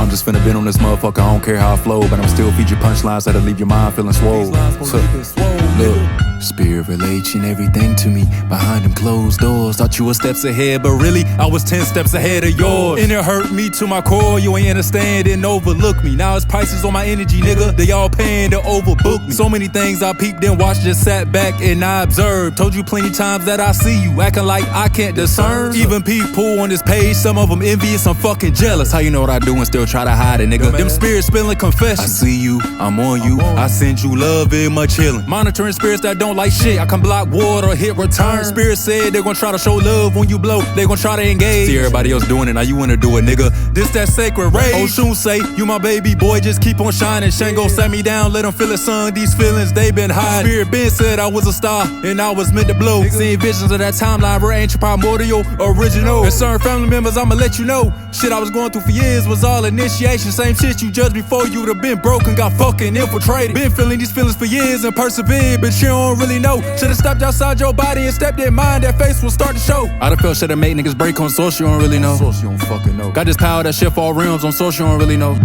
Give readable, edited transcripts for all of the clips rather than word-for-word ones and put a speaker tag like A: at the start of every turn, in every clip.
A: I'm just finna bend on this motherfucker, I don't care how I flow, but I'm still feed you punchlines that'll leave your mind feeling swole. Look, spirit relation everything to me behind them closed doors. Thought you were steps ahead, but really I was 10 steps ahead of yours. And it hurt me to my core, you ain't understand and overlook me. Now it's prices on my energy, nigga, they all paying to overbook me. So many things I peeped and watched, just sat back and I observed. Told you plenty times that I see you acting like I can't discern. Even people on this page, some of them envious, I'm fucking jealous. How you know what I do and still try to hide it, nigga? Them spirits spilling confessions. I see you, I'm on you, I send you love and much healing. Monitoring spirits that don't like shit, I can block water or hit return. Spirits said they're gonna try to show love when you blow, they gonna try to engage. See everybody else doing it, now you wanna do it, nigga. This that sacred rage. Oshun say, you my baby boy, just keep on shining. Shango sat me down, let him feel it, son. These feelings, they been hiding. Spirit Ben said I was a star, and I was meant to blow. Seeing visions of that timeline, we're ancient, primordial, original. And certain family members, I'ma let you know. Shit I was going through for years was all initiation. Same shit you judged before, you'd have been broken, got fucking infiltrated. Been feeling these feelings for years and persevered, but you don't really know. Should've stepped outside your body and stepped in mind, that face will start to show. I done felt shit that made niggas break on source, you don't really know. Source, you don't fucking know. Got this power that shift all realms on source, you don't really know.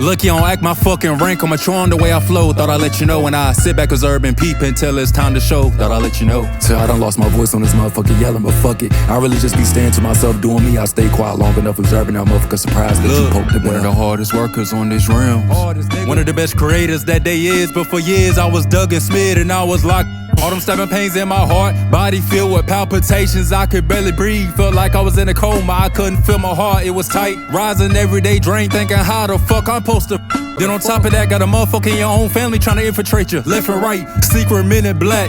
A: Lucky I don't act my fucking rank, I'm mature on the way I flow. Thought I'd let you know when I sit back, observe and peep until it's time to show. Thought I'd let you know. Till I done lost my voice on this motherfucker yelling, but fuck it. I really just be staying to myself doing me. I stay quiet long enough observing that motherfucker surprised that you poked the bell. One of the hardest workers on this realm. One of the best creators that they is, but for years I was dug and smeared and I was locked. All them stabbing pains in my heart, body filled with palpitations, I could barely breathe. Felt like I was in a coma, I couldn't feel my heart, it was tight. Rising every day, drained, thinking how the fuck I'm supposed to. Then on top of that, got a motherfucker in your own family trying to infiltrate you, left and right, secret men in black.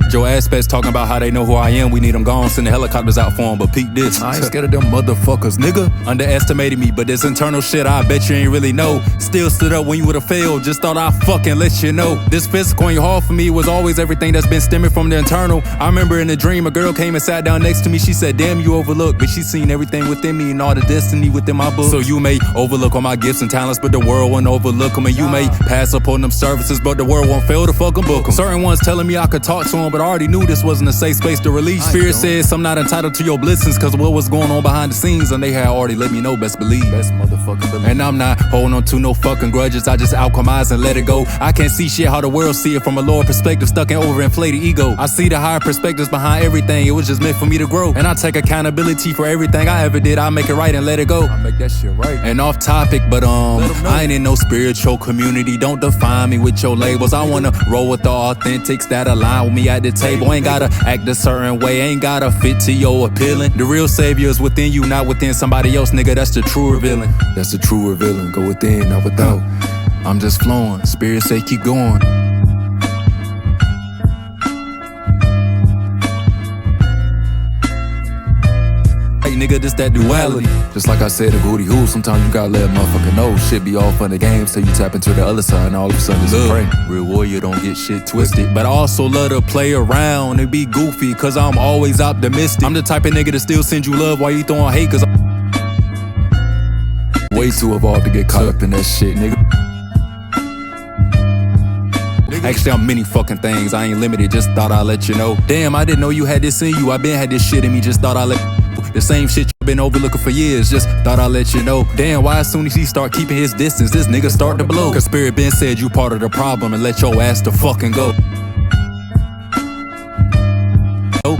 A: Joe aspects talking about how they know who I am, we need them gone, send the helicopters out for them, but peep this. I ain't scared of them motherfuckers, nigga. Underestimated me, but this internal shit I bet you ain't really know. Still stood up when you would've failed, just thought I'd fucking let you know. This physical ain't hard for me, was always everything that's been stemming from the internal. I remember in a dream, a girl came and sat down next to me, she said, damn, you overlooked, but she seen everything within me and all the destiny within my book. So you may overlook all my gifts and talents, but the world won't overlook them. And you may pass up on them services, but the world won't fail to fucking book them. Certain ones telling me I could talk to them, but I already knew this wasn't a safe space to release. Spirit says I'm not entitled to your blessings, cause of what was going on behind the scenes, and they had already let me know, best believe. Best motherfucking believe. And I'm not holding on to no fucking grudges, I just alchemize and let it go. I can't see shit how the world see it from a lower perspective, stuck in overinflated ego. I see the higher perspectives behind everything, it was just meant for me to grow. And I take accountability for everything I ever did, I make it right and let it go. I make that shit right. And off topic, but I ain't in no spiritual community, don't define me with your labels. I wanna roll with the authentics that align with me at the table. Ain't gotta act a certain way, ain't gotta fit to your appealing. The real savior is within you, not within somebody else, nigga, that's the true revealing. That's the true revealing, go within, not without. I'm just flowing, spirit say keep going. Nigga, this that duality. Just like I said, a booty hoo, sometimes you gotta let a motherfucker know. Shit be all fun and games till you tap into the other side and all of a sudden it's a prank. Real warrior don't get shit twisted. But I also love to play around and be goofy, cause I'm always optimistic. I'm the type of nigga to still send you love while you throwing hate, cause I'm way too evolved to get caught up in that shit, nigga. Actually, I'm many fucking things, I ain't limited, just thought I'd let you know. Damn, I didn't know you had this in you, I been had this shit in me, just thought I'd let the same shit you been overlooking for years, just thought I'd let you know. Damn, why as soon as he start keeping his distance, this nigga start to blow? Cause Spirit Ben said you part of the problem and let your ass to fucking go.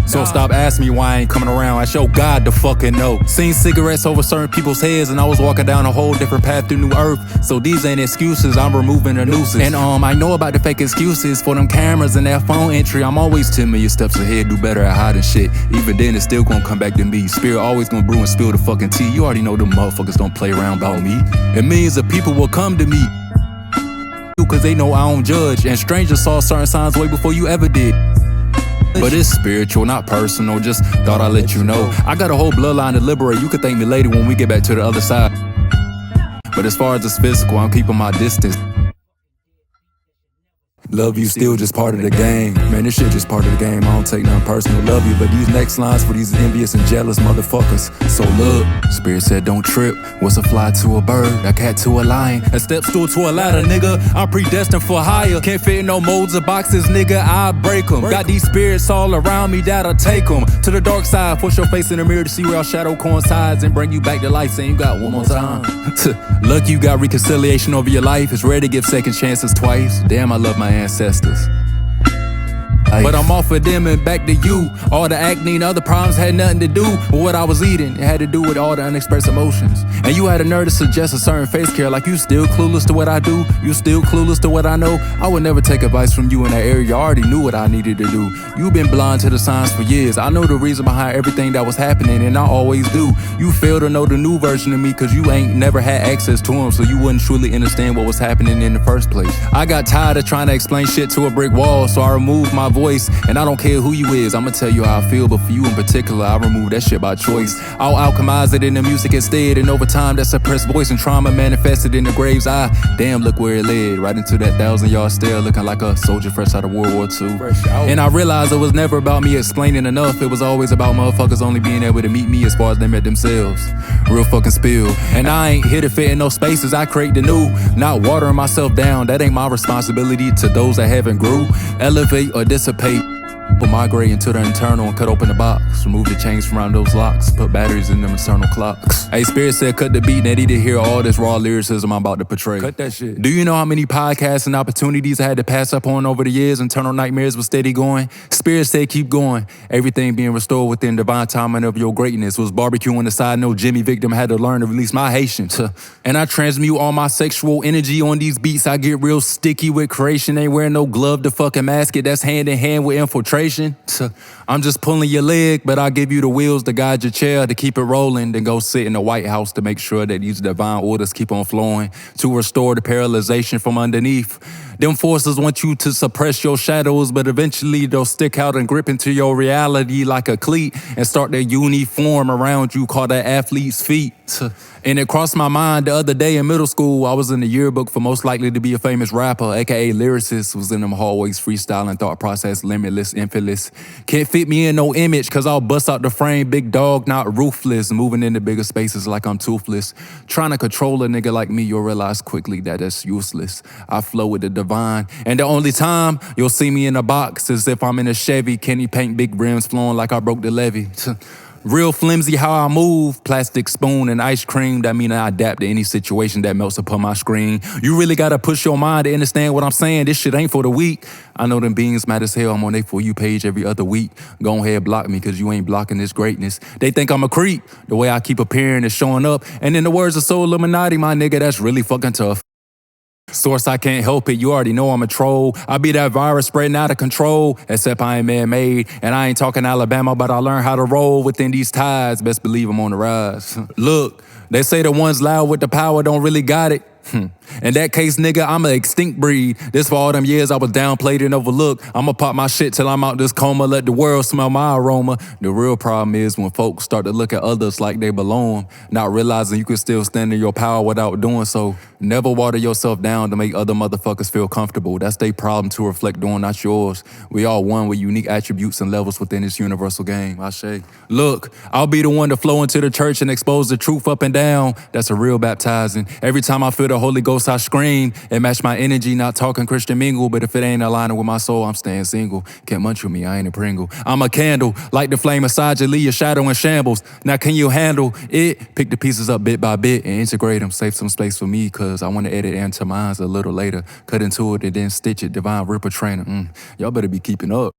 A: So stop asking me why I ain't coming around, I show God to fucking know. Seen cigarettes over certain people's heads and I was walking down a whole different path through new earth. So these ain't excuses, I'm removing the nuisance. And I know about the fake excuses for them cameras and that phone entry. I'm always 10 million steps ahead, do better at hiding shit. Even then it's still gonna come back to me. Spirit always gonna brew and spill the fucking tea. You already know them motherfuckers don't play around about me. And millions of people will come to me cause they know I don't judge. And strangers saw certain signs way before you ever did. But it's spiritual, not personal, just thought I'd let you know. I got a whole bloodline to liberate, you could thank me later when we get back to the other side. But as far as it's physical, I'm keeping my distance. Love you still just part of the game. Man, this shit just part of the game. I don't take nothing personal, love you. But these next lines for these envious and jealous motherfuckers. So look, Spirit said don't trip. What's a fly to a bird, a cat to a lion, a step stool to a ladder, nigga. I'm predestined for higher. Can't fit in no molds or boxes, nigga, I break them. Got these spirits all around me that'll take them to the dark side. Push your face in the mirror to see where our shadow coincides and bring you back to life, saying you got one more time. Lucky you got reconciliation over your life. It's rare to give second chances twice. Damn, I love my ancestors. But I'm off of them and back to you. All the acne and other problems had nothing to do with what I was eating. It had to do with all the unexpressed emotions. And you had a nerve to suggest a certain face care, like you still clueless to what I do, you still clueless to what I know. I would never take advice from you in that area. I already knew what I needed to do. You've been blind to the signs for years. I know the reason behind everything that was happening, and I always do. You fail to know the new version of me cause you ain't never had access to him, so you wouldn't truly understand what was happening in the first place. I got tired of trying to explain shit to a brick wall, so I removed my voice. And I don't care who you is, I'ma tell you how I feel, but for you in particular, I remove that shit by choice. I'll alchemize it in the music instead, and over time that suppressed voice and trauma manifested in the grave's eye. Damn, look where it led, right into that 1,000-yard stare, looking like a soldier fresh out of World War II. And I realized it was never about me explaining enough, it was always about motherfuckers only being able to meet me as far as they met themselves. Real fucking spill. And I ain't here to fit in no spaces, I create the new, not watering myself down. That ain't my responsibility to those that haven't grew. Elevate or dissipate. But migrate into the internal and cut open the box. Remove the chains from around those locks. Put batteries in them internal clocks. Hey, Spirit said cut the beat and they need to hear all this raw lyricism I'm about to portray. Cut that shit. Do you know how many podcasts and opportunities I had to pass up on over the years? Internal nightmares was steady going. Spirit said keep going. Everything being restored within divine timing of your greatness. Was barbecuing the side note Jimmy Victim had to learn to release my Haitians. And I transmute all my sexual energy on these beats. I get real sticky with creation. Ain't wearing no glove to fucking mask it. That's hand in hand with infiltration. I'm just pulling your leg, but I'll give you the wheels to guide your chair to keep it rolling. Then go sit in the White House to make sure that these divine orders keep on flowing to restore the paralyzation from underneath. Them forces want you to suppress your shadows, but eventually they'll stick out and grip into your reality like a cleat and start their uniform around you called an athlete's feet. And it crossed my mind the other day in middle school. I was in the yearbook for most likely to be a famous rapper, aka lyricist. Was in them hallways freestyling, thought process, limitless, infiniteless. Can't fit me in no image cause I'll bust out the frame. Big dog, not ruthless. Moving into bigger spaces like I'm toothless. Trying to control a nigga like me, you'll realize quickly that that's useless. I flow with the divine. And the only time you'll see me in a box is if I'm in a Chevy. Kenny paint big rims flowing like I broke the levee. Real flimsy how I move, plastic spoon and ice cream. That mean I adapt to any situation that melts upon my screen. You really gotta push your mind to understand what I'm saying. This shit ain't for the weak. I know them beings mad as hell. I'm on their For You page every other week. Go ahead, block me cause you ain't blocking this greatness. They think I'm a creep, the way I keep appearing and showing up. And in the words of Soul Illuminati, my nigga, that's really fucking tough. Source, I can't help it, you already know I'm a troll. I be that virus spreading out of control. Except I ain't man-made, and I ain't talking Alabama, but I learned how to roll within these tides. Best believe I'm on the rise. Look, they say the ones loud with the power don't really got it. In that case, nigga, I'm an extinct breed. This for all them years I was downplayed and overlooked. I'ma pop my shit till I'm out this coma, let the world smell my aroma. The real problem is when folks start to look at others like they belong, not realizing you can still stand in your power without doing so. Never water yourself down to make other motherfuckers feel comfortable. That's their problem to reflect on, not yours. We all one with unique attributes and levels within this universal game, I say. Look, I'll be the one to flow into the church and expose the truth up and down. That's a real baptizing. Every time I feel the Holy Ghost, I scream and match my energy, not talking Christian mingle, but if it ain't aligning with my soul, I'm staying single. Can't munch with me, I ain't a Pringle. I'm a candle, like the flame inside you, leave your shadow in shambles. Now can you handle it? Pick the pieces up bit by bit and integrate them. Save some space for me, cause I want to edit into mines a little later. Cut into it and then stitch it, divine ripper trainer. Y'all better be keeping up.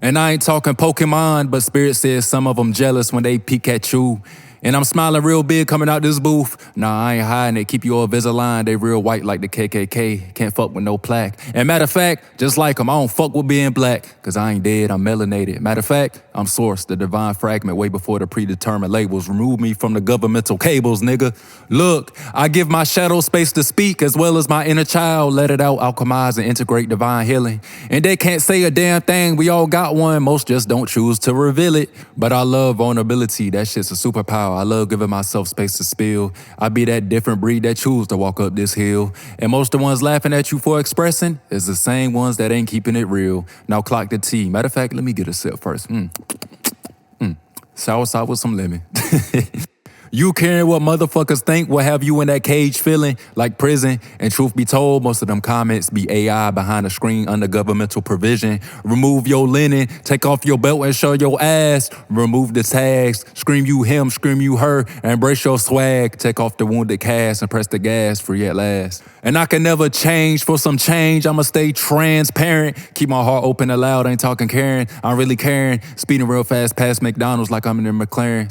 A: And I ain't talking Pokemon, but Spirit says some of them jealous when they peek at you. And I'm smiling real big coming out this booth. Nah, I ain't hiding it. Keep you all Invisalign. They real white like the KKK. Can't fuck with no plaque. And matter of fact, just like them, I don't fuck with being black. Cause I ain't dead, I'm melanated. Matter of fact, I'm source, the divine fragment way before the predetermined labels. Remove me from the governmental cables, nigga. Look, I give my shadow space to speak as well as my inner child. Let it out, alchemize and integrate divine healing. And they can't say a damn thing, we all got one. Most just don't choose to reveal it. But I love vulnerability, that shit's a superpower. I love giving myself space to spill. I be that different breed that choose to walk up this hill. And most of the ones laughing at you for expressing is the same ones that ain't keeping it real. Now clock the T. Matter of fact, let me get a sip first. Sour side with some lemon. You caring what motherfuckers think will have you in that cage feeling like prison. And truth be told, most of them comments be AI behind a screen under governmental provision. Remove your linen, take off your belt and show your ass. Remove the tags, scream you him, scream you her. Embrace your swag, take off the wounded cast and press the gas, free at last. And I can never change for some change, I'ma stay transparent. Keep my heart open and loud, ain't talking caring. I'm really caring, speeding real fast past McDonald's like I'm in a McLaren.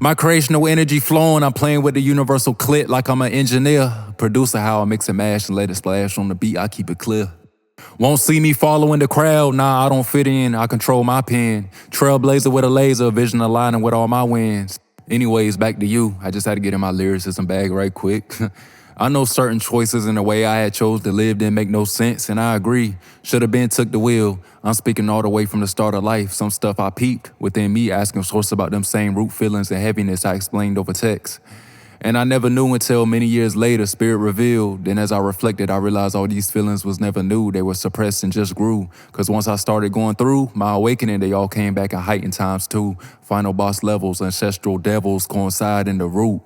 A: My creational energy flowing, I'm playing with the universal clit like I'm an engineer. Producer how I mix and mash and let it splash on the beat, I keep it clear. Won't see me following the crowd, nah, I don't fit in, I control my pen. Trailblazer with a laser, vision aligning with all my wins. Anyways, back to you, I just had to get in my lyricism bag right quick. I know certain choices in the way I had chose to live didn't make no sense, and I agree. Should have been took the wheel. I'm speaking all the way from the start of life. Some stuff I peeped within me, asking source about them same root feelings and heaviness I explained over text. And I never knew until many years later, spirit revealed. Then as I reflected, I realized all these feelings was never new. They were suppressed and just grew. Cause once I started going through my awakening, they all came back in heightened times too. Final boss levels, ancestral devils coincide in the root.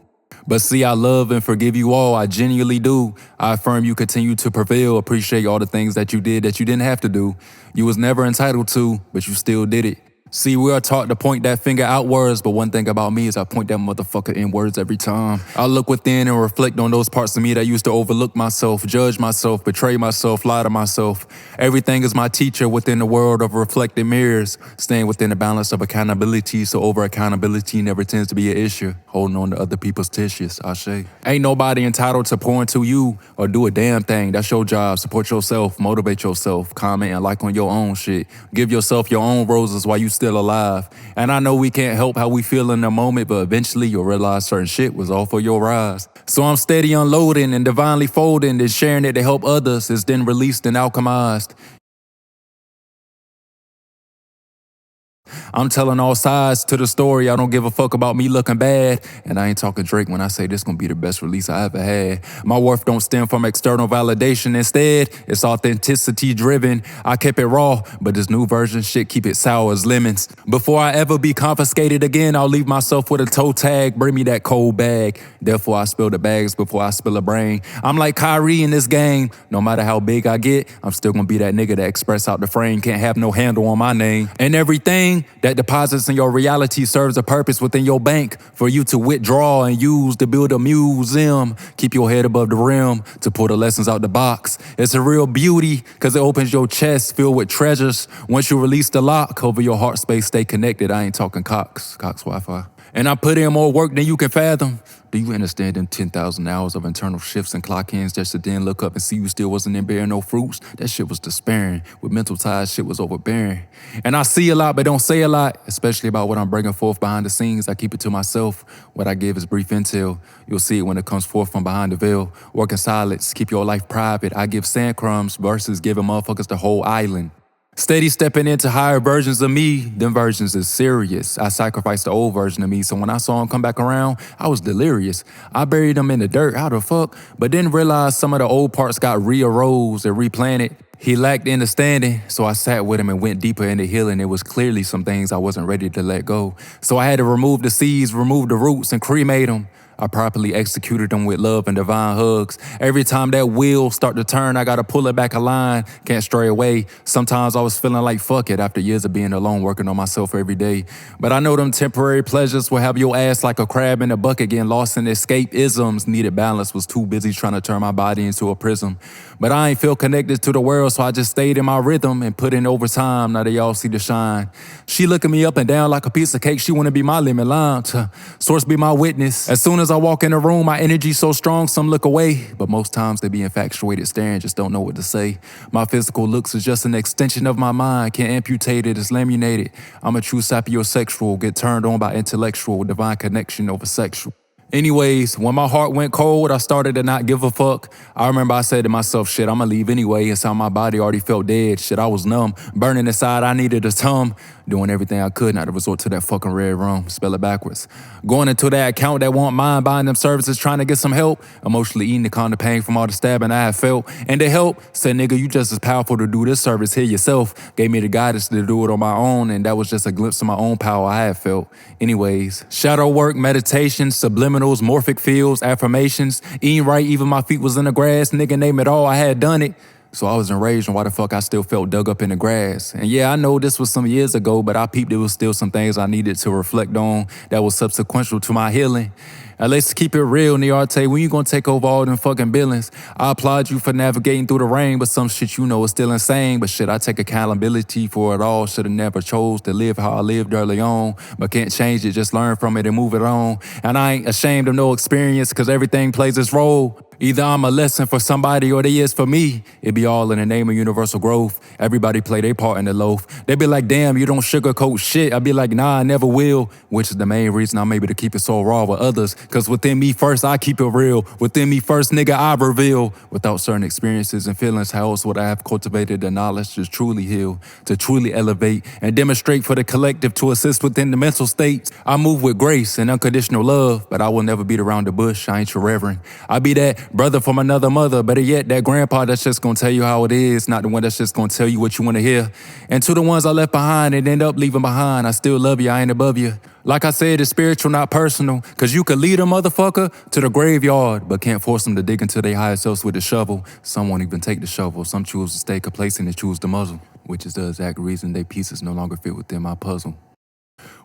A: But see, I love and forgive you all, I genuinely do. I affirm you continue to prevail, appreciate all the things that you did that you didn't have to do. You was never entitled to, but you still did it. See, we are taught to point that finger outwards, but one thing about me is I point that motherfucker inwards every time. I look within and reflect on those parts of me that used to overlook myself, judge myself, betray myself, lie to myself. Everything is my teacher within the world of reflected mirrors, staying within the balance of accountability, so over accountability never tends to be an issue. Holding on to other people's tissues, Ashe. Ain't nobody entitled to pour into you or do a damn thing. That's your job. Support yourself, motivate yourself, comment and like on your own shit. Give yourself your own roses while you still alive. And I know we can't help how we feel in the moment, but eventually you'll realize certain shit was all for your rise. So I'm steady unloading and divinely folding and sharing it to help others. It's then released and alchemized. I'm telling all sides to the story. I don't give a fuck about me looking bad. And I ain't talking Drake when I say this gonna be the best release I ever had. My worth don't stem from external validation. Instead, it's authenticity driven. I kept it raw, but this new version shit keep it sour as lemons. Before I ever be confiscated again, I'll leave myself with a toe tag. Bring me that cold bag. Therefore, I spill the bags before I spill a brain. I'm like Kyrie in this game. No matter how big I get, I'm still gonna be that nigga that express out the frame. Can't have no handle on my name. And everything that deposits in your reality serves a purpose within your bank for you to withdraw and use to build a museum. Keep your head above the rim to pull the lessons out the box. It's a real beauty because it opens your chest filled with treasures. Once you release the lock over your heart space, stay connected. I ain't talking Cox Wi-Fi. And I put in more work than you can fathom. Do you understand them 10,000 hours of internal shifts and clock-ins just to then look up and see you still wasn't in bearing no fruits? That shit was despairing. With mental ties, shit was overbearing. And I see a lot, but don't say a lot, especially about what I'm bringing forth behind the scenes. I keep it to myself. What I give is brief intel. You'll see it when it comes forth from behind the veil. Work in silence, keep your life private. I give sand crumbs versus giving motherfuckers the whole island. Steady stepping into higher versions of me, them versions is serious. I sacrificed the old version of me, so when I saw him come back around, I was delirious. I buried him in the dirt, how the fuck? But then realized some of the old parts got re-arose and replanted. He lacked understanding, so I sat with him and went deeper into healing. It was clearly some things I wasn't ready to let go. So I had to remove the seeds, remove the roots, and cremate them. I properly executed them with love and divine hugs. Every time that wheel start to turn, I gotta pull it back a line, can't stray away. Sometimes I was feeling like fuck it after years of being alone, working on myself every day. But I know them temporary pleasures will have your ass like a crab in a bucket, getting lost in escapisms. Needed balance, was too busy trying to turn my body into a prism. But I ain't feel connected to the world, so I just stayed in my rhythm and put in overtime. Now they all see the shine. She looking me up and down like a piece of cake. She wanna be my lemon lime. Source be my witness. As soon as Sometimes I walk in a room, my energy so strong, some look away. But most times they be infatuated, staring, just don't know what to say. My physical looks is just an extension of my mind. Can't amputate it, it's laminated. I'm a true sapiosexual, get turned on by intellectual, divine connection over sexual. Anyways, when my heart went cold, I started to not give a fuck. I remember I said to myself, shit, I'ma leave anyway. Inside my body already felt dead. Shit, I was numb. Burning inside, I needed a tum. Doing everything I could not to resort to that fucking red rum. Spell it backwards. Going into that account that want mine, buying them services, trying to get some help. Emotionally eating the kind of pain from all the stabbing I had felt. And to help, said, nigga, you just as powerful to do this service here yourself. Gave me the guidance to do it on my own, and that was just a glimpse of my own power I had felt. Anyways, shadow work, meditation, subliminals, morphic fields, affirmations, eating right, even my feet was in the grass, nigga, name it all, I had done it. So I was enraged on why the fuck I still felt dug up in the grass. And yeah, I know this was some years ago, but I peeped there was still some things I needed to reflect on that was subsequential to my healing. And let's keep it real, Niarte, when you gonna take over all them fucking billings? I applaud you for navigating through the rain, but some shit you know is still insane. But shit, I take accountability for it all. Should've never chose to live how I lived early on, but can't change it, just learn from it and move it on. And I ain't ashamed of no experience, cause everything plays its role. Either I'm a lesson for somebody or they is for me. It be all in the name of universal growth. Everybody play their part in the loaf. They be like, damn, you don't sugarcoat shit. I be like, nah, I never will. Which is the main reason I'm able to keep it so raw with others. Cause within me first, I keep it real. Within me first, nigga, I reveal. Without certain experiences and feelings, how else would I have cultivated the knowledge to truly heal, to truly elevate, and demonstrate for the collective to assist within the mental states? I move with grace and unconditional love, but I will never beat around the bush. I ain't your reverend. I be that brother from another mother, better yet, that grandpa that's just gonna tell you how it is, not the one that's just gonna tell you what you wanna hear. And to the ones I left behind and end up leaving behind, I still love you, I ain't above you. Like I said, it's spiritual, not personal, cause you could lead a motherfucker to the graveyard, but can't force them to dig into their higher selves with a shovel. Some won't even take the shovel, some choose to stay complacent and choose the muzzle, which is the exact reason they pieces no longer fit within my puzzle.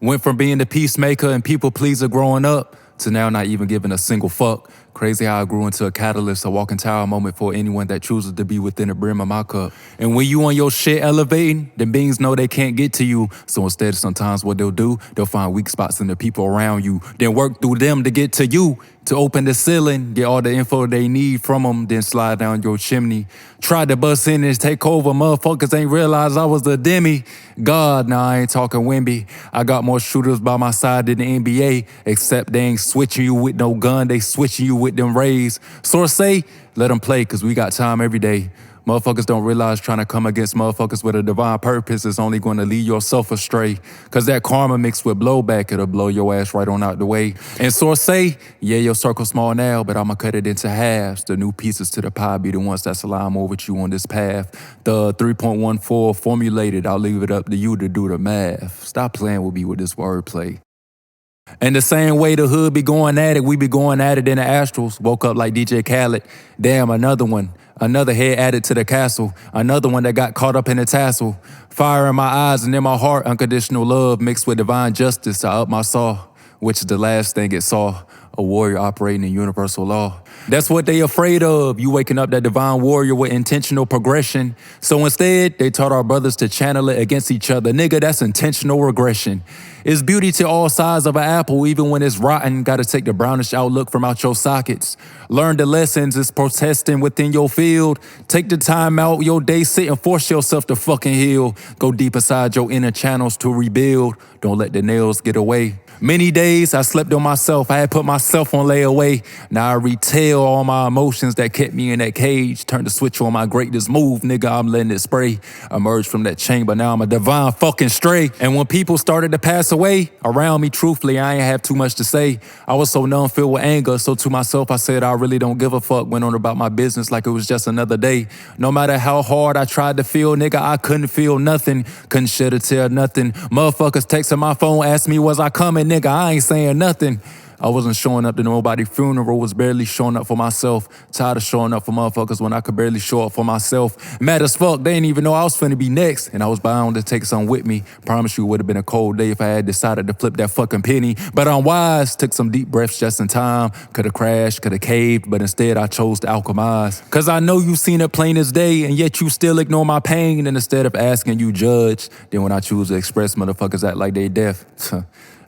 A: Went from being the peacemaker and people pleaser growing up to now not even giving a single fuck. Crazy how I grew into a catalyst, a walking tower moment for anyone that chooses to be within the brim of my cup. And when you on your shit elevating, then beings know they can't get to you. So instead, sometimes what they'll do, they'll find weak spots in the people around you, then work through them to get to you. To open the ceiling, get all the info they need from them, then slide down your chimney. Tried to bust in and take over, motherfuckers ain't realized I was the demi. God, nah, I ain't talking Wimby. I got more shooters by my side than the NBA, except they ain't switching you with no gun, they switching you with them rays. Source say, let them play, cause we got time every day. Motherfuckers don't realize trying to come against motherfuckers with a divine purpose is only going to lead yourself astray. Cause that karma mixed with blowback, it'll blow your ass right on out the way. And source say, yeah, your circle's small now, but I'ma cut it into halves. The new pieces to the pie be the ones that's align more with you on this path. The 3.14 formulated, I'll leave it up to you to do the math. Stop playing with me with this wordplay. And the same way the hood be going at it, we be going at it in the astrals. Woke up like DJ Khaled. Damn, another one. Another head added to the castle. Another one that got caught up in the tassel. Fire in my eyes and in my heart, unconditional love mixed with divine justice. I up my saw, which is the last thing it saw. A warrior operating in universal law. That's what they afraid of. You waking up that divine warrior with intentional progression. So instead, they taught our brothers to channel it against each other. Nigga, that's intentional regression. It's beauty to all sides of an apple, even when it's rotten. Gotta take the brownish outlook from out your sockets. Learn the lessons, it's protesting within your field. Take the time out your day, sit and force yourself to fucking heal. Go deep inside your inner channels to rebuild. Don't let the nails get away. Many days I slept on myself, I had put myself on layaway. Now I retail all my emotions that kept me in that cage. Turn the switch on my greatest move, nigga, I'm letting it spray. Emerged from that chamber, now I'm a divine fucking stray. And when people started to pass away around me, truthfully, I ain't have too much to say. I was so numb, filled with anger, so to myself I said I really don't give a fuck. Went on about my business like it was just another day. No matter how hard I tried to feel, nigga, I couldn't feel nothing. Couldn't shed a tear, nothing. Motherfuckers texting my phone, asked me was I coming, nigga, I ain't saying nothing. I wasn't showing up to nobody's funeral, was barely showing up for myself. Tired of showing up for motherfuckers when I could barely show up for myself. Mad as fuck, they didn't even know I was finna be next. And I was bound to take some with me. Promise you it would have been a cold day if I had decided to flip that fucking penny. But I'm wise, took some deep breaths just in time. Could've crashed, could've caved, but instead I chose to alchemize. Cause I know you seen it plain as day, and yet you still ignore my pain. And instead of asking, you judge. Then when I choose to express, motherfuckers act like they deaf.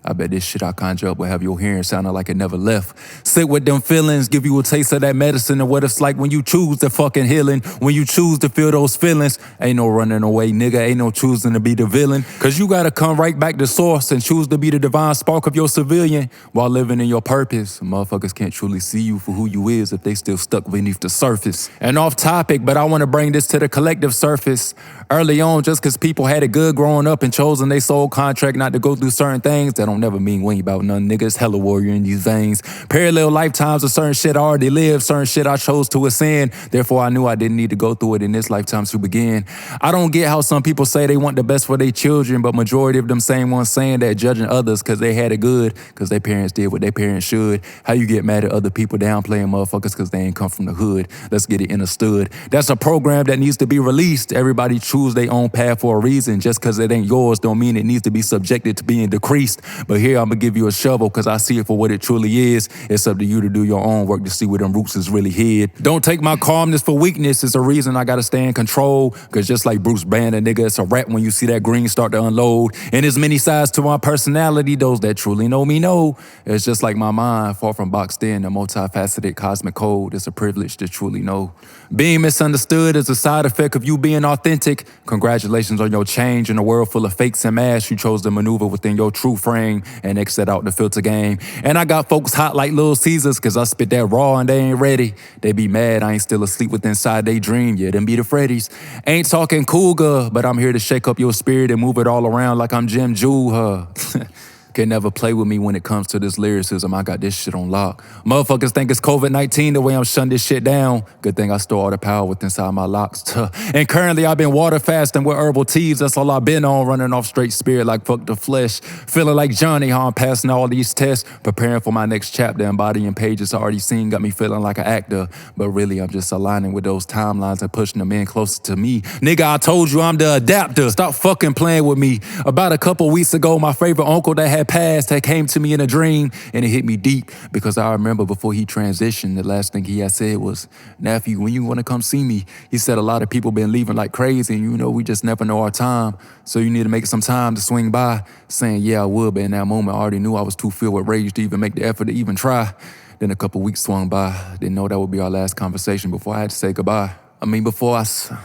A: I bet this shit I conjure up will have your hearing sounding like it never left. Sit with them feelings, give you a taste of that medicine and what it's like when you choose the fucking healing. When you choose to feel those feelings, ain't no running away, nigga, ain't no choosing to be the villain. Cause you gotta come right back to source and choose to be the divine spark of your civilian while living in your purpose. Motherfuckers can't truly see you for who you is if they still stuck beneath the surface. And off topic, but I wanna bring this to the collective surface. Early on, just cause people had it good growing up and chosen they soul contract not to go through certain things, that don't never mean we ain't about none, niggas. Hella warrior in these veins. Parallel lifetimes of certain shit I already lived, certain shit I chose to ascend. Therefore, I knew I didn't need to go through it in this lifetime to begin. I don't get how some people say they want the best for their children, but majority of them same ones saying that, judging others cause they had it good, cause their parents did what their parents should. How you get mad at other people downplaying motherfuckers cause they ain't come from the hood? Let's get it understood. That's a program that needs to be released. Everybody choose their own path for a reason. Just cause it ain't yours don't mean it needs to be subjected to being decreased. But here I'm gonna give you a shovel cause I see it for what it truly is. It's up to you to do your own work to see where them roots is really hid. Don't take my calmness for weakness. It's a reason I gotta stay in control. Cause just like Bruce Banner, nigga, it's a rap when you see that green start to unload. And there's many sides to my personality. Those that truly know me know. It's just like my mind, far from boxed in, a multifaceted cosmic code. It's a privilege to truly know. Being misunderstood is a side effect of you being authentic. Congratulations on your change in a world full of fakes and masks. You chose to maneuver within your true frame and exit out the filter game. And I got folks hot like Little Caesars cause I spit that raw and they ain't ready. They be mad I ain't still asleep with inside they dream. Yeah, them be the Freddies. Ain't talking cougar, but I'm here to shake up your spirit and move it all around like I'm Jim Jewel. Can never play with me when it comes to this lyricism. I got this shit on lock. Motherfuckers think it's COVID-19 the way I'm shutting this shit down. Good thing I store all the power within inside my locks. And currently I've been water fasting with herbal teas. That's all I've been on, running off straight spirit like fuck the flesh. Feeling like Johnny, how I'm passing all these tests. Preparing for my next chapter, embodying pages I already seen. Got me feeling like an actor. But really I'm just aligning with those timelines and pushing them in closer to me. Nigga, I told you I'm the adapter. Stop fucking playing with me. About a couple weeks ago, my favorite uncle that had passed that came to me in a dream, and it hit me deep because I remember before he transitioned, the last thing he had said was, "Nephew, when you want to come see me," he said, "a lot of people been leaving like crazy, and you know we just never know our time, so you need to make some time to swing by." Saying, yeah, I would, but in that moment I already knew I was too filled with rage to even make the effort to even try. Then a couple weeks swung by. Didn't know that would be our last conversation before I had to say goodbye.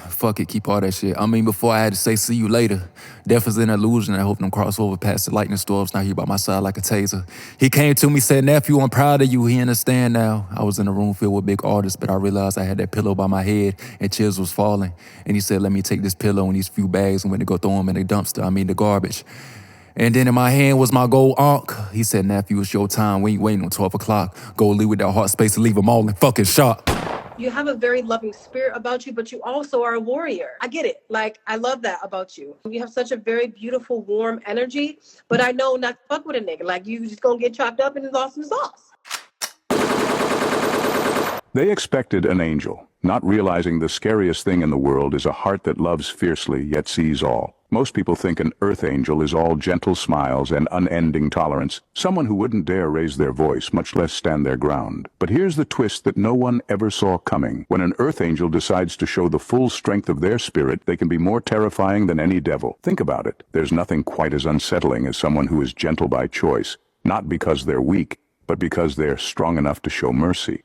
A: Fuck it, keep all that shit. Before I had to say see you later. Death is an illusion. I hope them cross over past the lightning storms. Now he by my side like a taser. He came to me, said, "Nephew, I'm proud of you." He understand now. I was in a room filled with big artists, but I realized I had that pillow by my head and chills was falling. And he said, "Let me take this pillow and these few bags and went to go throw them in the dumpster, the garbage." And then in my hand was my gold ankh. He said, "Nephew, it's your time. We ain't waiting on 12 o'clock. Go leave with that heart space and leave them all in fucking shock."
B: You have a very loving spirit about you, but you also are a warrior. I get it. Like, I love that about you. You have such a very beautiful, warm energy, but I know not to fuck with a nigga. Like, you just gonna get chopped up and lost in the sauce.
C: They expected an angel, not realizing the scariest thing in the world is a heart that loves fiercely yet sees all. Most people think an earth angel is all gentle smiles and unending tolerance, someone who wouldn't dare raise their voice, much less stand their ground. But here's the twist that no one ever saw coming. When an earth angel decides to show the full strength of their spirit, they can be more terrifying than any devil. Think about it. There's nothing quite as unsettling as someone who is gentle by choice, not because they're weak, but because they're strong enough to show mercy.